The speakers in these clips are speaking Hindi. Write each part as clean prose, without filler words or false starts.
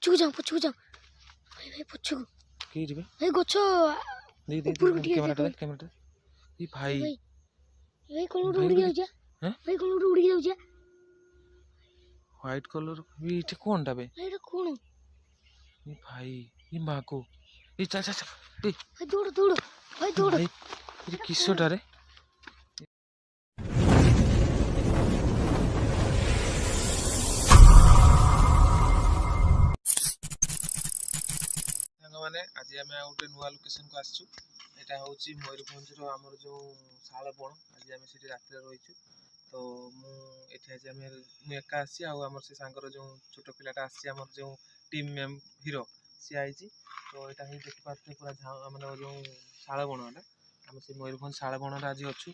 पछुक जा भाई भाई पछुक की रे भाई गछ दे दे कैमरा ई भाई भाई कोन उड़ गया जा हैं भाई कोन उड़ गया जा व्हाइट कलर ई इटे कोनटा बे भाई रे कोन ई भाई ई माको ई चल चल चल भाई दौड़ भाई दौड़ भाई ये किसोटा रे माने आज आम गोटे नुआ लोकेशन को आसचु एटा होची मयूरभंज रो हमर जो शालबण आज आम से रात रहीचु तो मु एठी आज आम मु एका आसी आ हमर से सांगर जो छोट पिलाटा आसी हमर जो टीम मेम हीरो सी आईची तो एटा ही देख पाते पूरा हमर जो शालबणटा हम से मयूरभंज शालबण आज अच्छु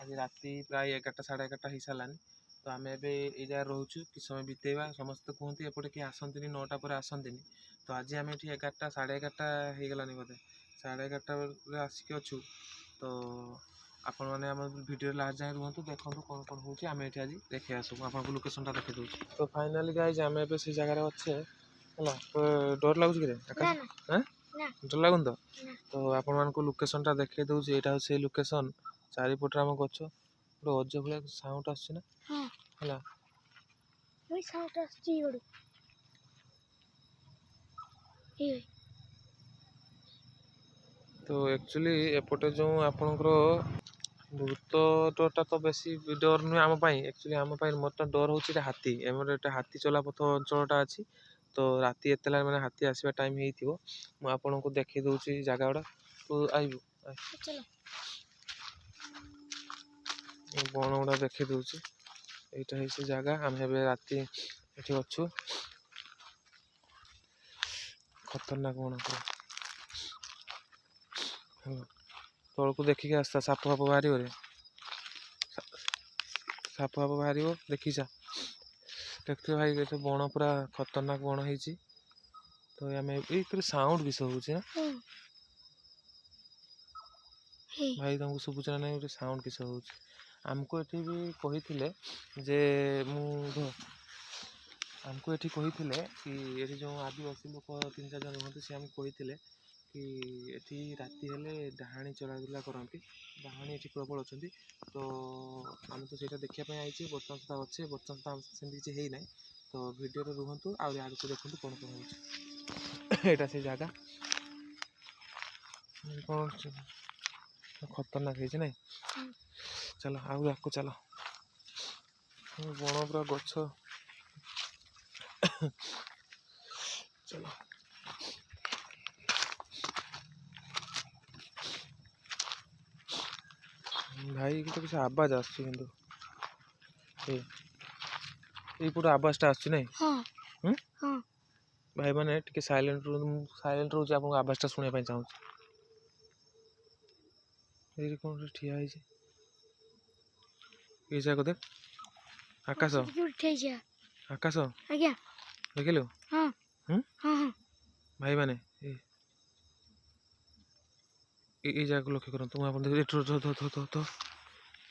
आज राति प्राय 11टा 11:30 हो सारानी तो आम ए जगह रोचु कि समय बितेवा समस्त कहते एपटे किए आसती 9टा पर आसती तो आज आम ये 11टा 11:30 हो गलानी बोधे 11:30 आसिक अच्छु तो आपण मैंने आम भिडियो लास्ट जाए रुहतु देखो कौन कौन हो आज देखे आसू आपको लोकेशन देखी दूँ तो फाइनाली गाइज आम ए से जगार अच्छे है तो डर लगुच कि डर लगुन तो आपण मानक लोकेशन देखी दूसरी यहाँ हूँ से लोकेशन चारिपटे आम गच गोटे अज भाई साउंड आसना है तो एक्चुअली एपटे जो आपणकर भूत डरटा तो बेसी डर नुहे आम एक्चुअली आम मत डर हूँ हाथी एम हाथी चला पथ अंचलटा अच्छी तो राति एत मैंने हाथी आसवा टाइम हो आपन को देखी दूसरी जगह गुड़ा तो आईबू बण गुड़ा देखी दूसरी यहाँ है से जगह आम राति ये अच्छु खतरनाक बण तौल को देखिए आस्ता साप फाप बाहर साप फाप बाहर देखी जा देखते भाई ये बण पूरा खतरनाक बण है तो आम ये साउंड किस हो भाई तुमको शुभुच ना नहीं साउंड किस हो आमको ये भी कही जे आमको ये कही कि ये जो आदिवासी लोक 3-4 जन रुहत सी आमको कही कि ये राति हेले डाहाणी चलाचुला करती डाहाणी ये प्रबल अच्छा तो आम तो सहीटा देखापी आई बर्तमान सुधा अच्छे बर्तमान सुधा सेमती किसी है ना तो भिडियो रुहतु आगे देखते कौन कौन हो यहाँ से जगह कौन खतरनाक है ना चलो आगे चलो बण पूरा गछ चलो भाई तो किसी आवाज आसुची पूरा आवाज आसुची भाई मैंने टिके साइलेंट रोज आपको आवाज शुणा चाहूँ कौन ठिया है देख आकाश आकाश देखिलु भाई मैंने ये जगह लक्ष्य करूँ तुम आप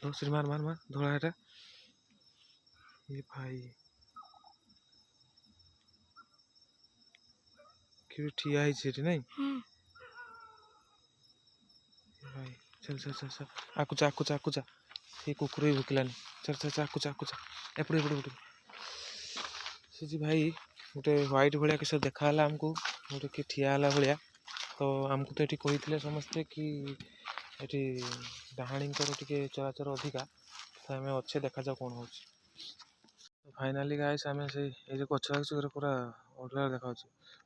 तो श्री मार मार मार धोला है ये भाई कि ठिया है नहीं भाई चल चल चल चल आकुचा आकुचा आकुचा ये कुकुर ही भुकिलानी चल चल चल आकुचा आकुचा एपटे एपटे एपटे से जी भाई गोटे व्हाइट भाया किस देखाला आमको गोटे कि ठिया भाया तो आमको तो ये कही समस्ते कि ये डाहाणी टे चराचर अधिका तो आम अच्छे देखा जाओ कौन हो फाइनाली गाइस आम से ये गच पूरा अड़ुआ देखा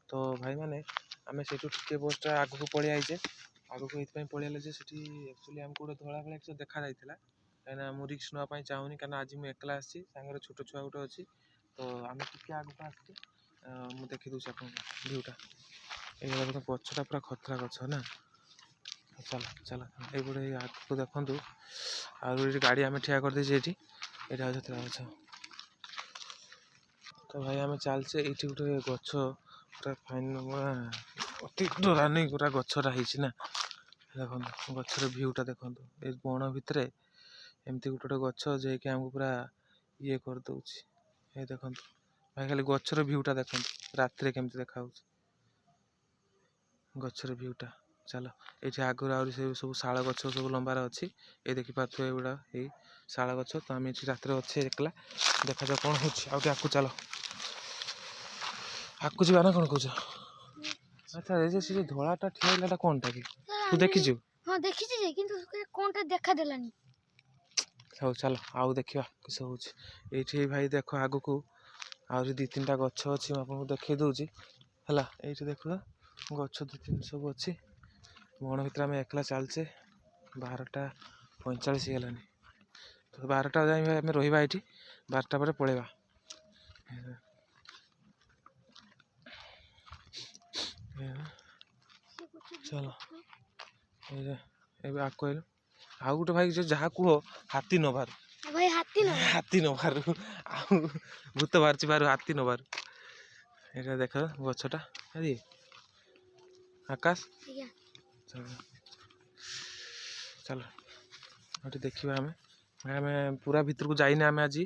तो भाई मैंने आम से टे बसटा आग को पलि आईचे आग को ये पलि जे एक्चुअली आमको गोटे धला भाया किस देखा जाता कहीं मुझे रिक्स नापी चाहूनी कहीं आज मुझे एकला आसी सांगे छोट छुआ गोटे अच्छी तो आम टे आग को आसचे मुझे देखी दूसरी आप भ्यूटा ये गचटा पूरा खतरा गच ना चल चल ये आग को देखु आगे गाड़ी आम ठिया कर देती यहाँ गच तो भाई आम चलचे ये गोटे गच पूरा फाइन अति डरानी पूरा गचटा है देखो गचर भ्यूटा देखो ये बण भितर एमती गोटे गच जे कि आमको पूरा ये कर दे ये देखो भाई खाली गछर भ्यूटा देखो रात केमती देखा गछर भ्यूटा चलो ये आगुरी आहरी से सब शाल गछ सब लंबार अच्छी ये देखिपे एगुड़ा ये शाल गछ तो आम ये रात अच्छे एकला देखा जाओ कौन हो आकू चलो आकू जा ना कौन कौच अच्छा ये से धलाटा ठिया कौनटा कि तू देखी हाँ देखी जे किंतु कोनटा देखा देलानी सब चलो आउ देखा किस हो ये भाई देख आग को आहरी 2-3टा गछ अच्छी आपको देखी दूसरी है ये देख गछ 2-3 सब अच्छी बण भर आम एकला चलचे 12:45 गलानी तो 12टा जाए आम रहा ये 12टा पर पलैया चलो ये आक आउ गोटे भाई जहाँ कह हाथी न बाहर भाई हाथी न बाहर भूत बाहर बाहर हाथी न बाहर ये देख गछटा अरे आकाश चलो चलो ये देखा आम आम पूरा भीतर को जाइना आम आज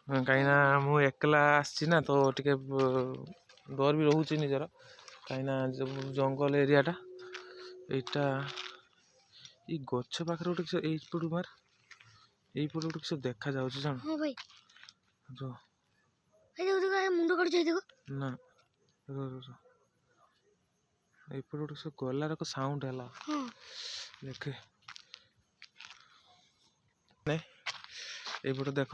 कहीं मुझे एकला आसना तो टे डर भी रोचे निजर कहीं जंगल एरियाटा यहाँ ये गछ पाखे गोटे यहीपट मार यहीपट गोटे किस देखा जाऊँ जान हाँ भाई रो मुंड कट जाए ना रो यहीपट गोटे किस गलार साउंड है देखे ये देख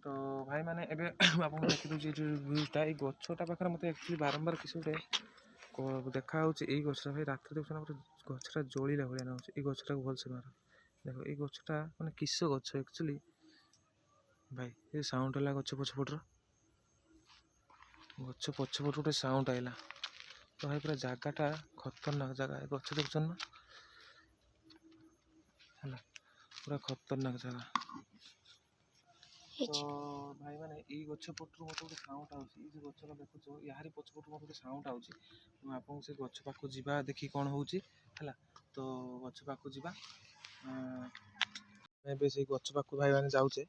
तो भाई मैंने आपको देखी दूसरी व्यूटा ये गछटा पाखे मत एक्चुअली बारंबार किस गोटे देखा यही गछटा भाई रात देखना गछटा जलिला भाया ना ये गछटा भलसे मार देख ये गछटा मैंने किस गछ एक्चुअली भाई ये साउंड है गछ पछपटर गछ पछपट गोटे साउंड आइला तो भाई पूरा जगटा खतरनाक जगह गछ देख ना है पूरा खतरनाक जगह तो भाई मैंने ये गछ पटू मत गोटे साउंड आउे गछटा देखो यार पछपटू मत गोटे साउंड आउे आपको से गछ पाख जा देखी कौन हो तो गछ पाख जा से गछ पाख भाई मैंने जाऊे है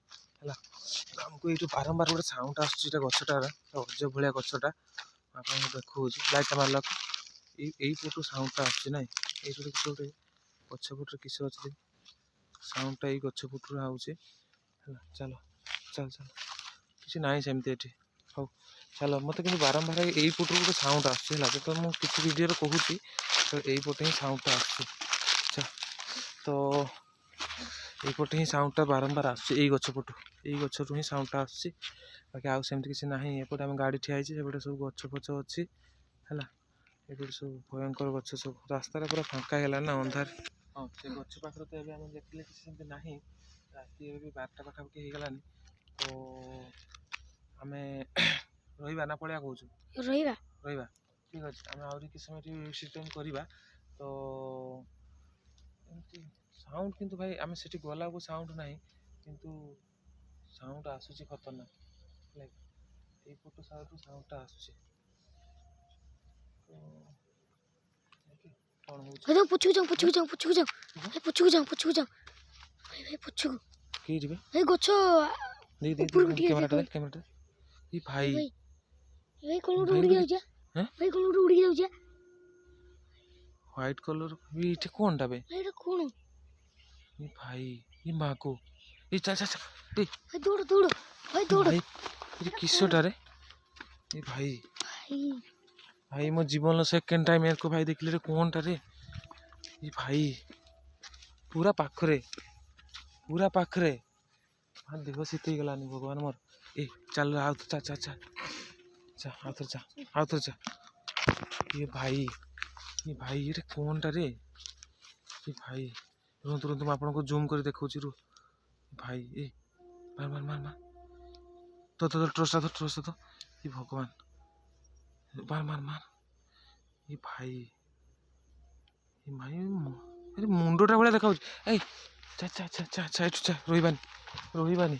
आमको ये बारंबार गोटे साउंड आसटा गछटार अजय भाया गछटा आप देखा लाइट मारला यही पटू साउंडटा आसना ये गोटे गछपट किस अच्छे साउंडटा ये गछपटू आउे चलो चल चल किसी ना सेमती ये हाँ चलो मत कि बारंबार यही पटू गोटे साउंड आसला तो मुझे किसी वीडियो कहूँ तो यही पटे ही साउंडटा अच्छा तो यहीपटे ही साउंडटा बारंबार आसुच्छी गछपटू यही गछरू ही साउंडटा आसुच्छी बाकी आउ सेमती किसी ना एपटे आम गाड़ी ठिया सेपटे सब गछ फच अच्छी है ये सब भयंकर गछ सब रास्ता पूरा फांका है ना अंधार हाँ से गछ पाखे तो ये देखिले किसी ना राति भी 12टा पाखापाखि हो गलानी तो आम रहा ना पलिया कौन रहा ठीक अच्छे आम आहरी किसी समय सिस्टम करवा तो साउंड किंतु भाई आम से गला को साउंड ना किंतु साउंड आसूची खतरनाक ये पटो साउंडटा आसूची तो पुछु जाओ भाई पुछु की जिबे भाई गछ कैमराटा ये भाई भाई कौन उड़ी जाऊ हैं भाई कौन उड़ी जाऊ व्हाइट कलर ये कोनटा बे भाई कौन ये भाई ये माँ को ये चल चल चल भाई दौड़ भाई ये किसटा रे ये भाई भाई मो जीवन सेकेंड टाइम मेरे को भाई देखले रे कोनटा रे ये भाई पूरा पाखरे हाँ देह शीत गलानी भगवान मोर ए चल आउ चा चा चा चा आउ थर चा ये भाई ये कोनटा रे ये भाई रुहतु रुहतु आपको जूम कर देखा रू भाई ए मार मार मार मार तो ट्रस्टा तो ये भगवान मार मार मार ये भाई अरे मुंडटा भाया देखा चा चा चा चा चा चा रोबानी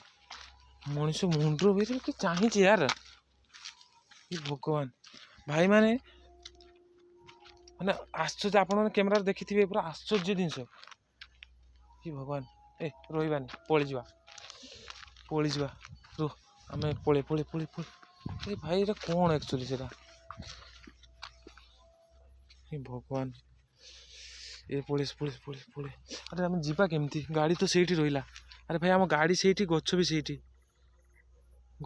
मनीष मुंड कि चाहिए यार ये भगवान भाई माने आश्चर्य आप कैमेरा देखी थे पूरा आश्चर्य जिनस ये भगवान ए रोबानी पलि जा रो आमे पळे पळे पळे पळे ए भाई एटा कोण एक्चुअली सेटा हे भगवान ए पुलिस पुलिस पुलिस पुलिस अरे आम जीवा केमती गाड़ी तो सेठी रहिला अरे भाई आम गाड़ी सेठी गछ भी सेठी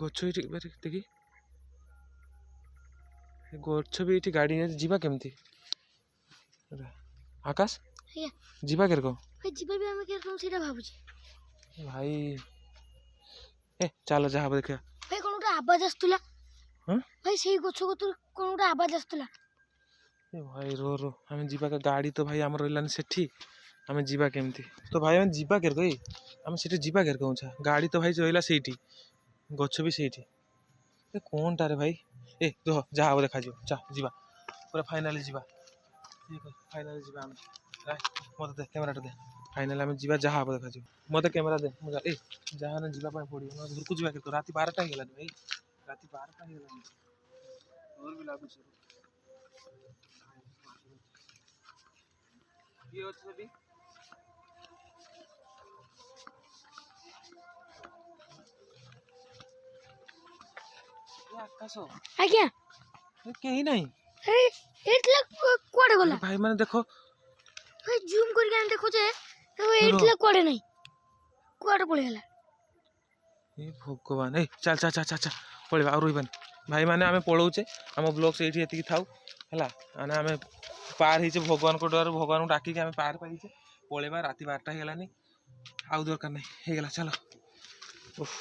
गछ एठी देखी गछ भी एठी गाड़ी जीवा केमती अरे आकाश ଆଜ୍ଞା जीवा केरको ଭାଇ ଯିବା ବି ଆମେ କେମିତି ସେଇଟା ଭାବୁଛି भाई ए चलो जा देखा ଭାଇ କ'ଣ ଗୋଟେ ଆବାଜ ଆସୁଥିଲା ହଁ ଭାଇ ସେଇ ଗଛ କତରୁ କ'ଣ ଗୋଟେ ଆବାଜ ଆସୁଥିଲା ए भाई रो रो आम जीवा का गाड़ी तो भाई आम रहिलानी सेठी आम जीवा केमती तो भाई आम जीवा केरको ए आम सेठी जीवा केरको उछा गाड़ी तो भाई रहिला सेठी गछ भी सेठी ए कोन टारे भाई ए देख जा हबो देखा जो चा जीवा पूरा फाइनली जीवा ठीक है फाइनली जीवा हम मत दे कैमरा दे फाइनली हम जीवा जा हबो देखा जो मत कैमरा दे मजा ए जा ना जीवा पाए पड़ी न घर को जीवा के राती 12टा गेला भाई राती 12टा गेला और भी लागू छ ये होत सभी ये आकाश ଆଜ୍ଞା कहीं नहीं ଆରେ ଏଇଥିଲା କୁଆଡ଼େ ଗଲା भाई मैंने देखो ଭାଇ ଜୁମ୍ କରିକି ଆମେ ଦେଖୁଛେ ଏଇଥିଲା କୁଆଡ଼େ ନାହିଁ କୁଆଡ଼େ ପଳେଇଗଲା ए भगवान ए चल चल चल चल चल पळेबा और रोइबान भाई माने आमे पळौचे हम ब्लॉग से एठी एतिकी थाउ हला आने आमे पार हिचे भगवान को डर भगवान को डाकी के आमे पार पाइचे पळेबा राती 12टा हेलानी आउ दरकार नहीं हे गेला चलो उफ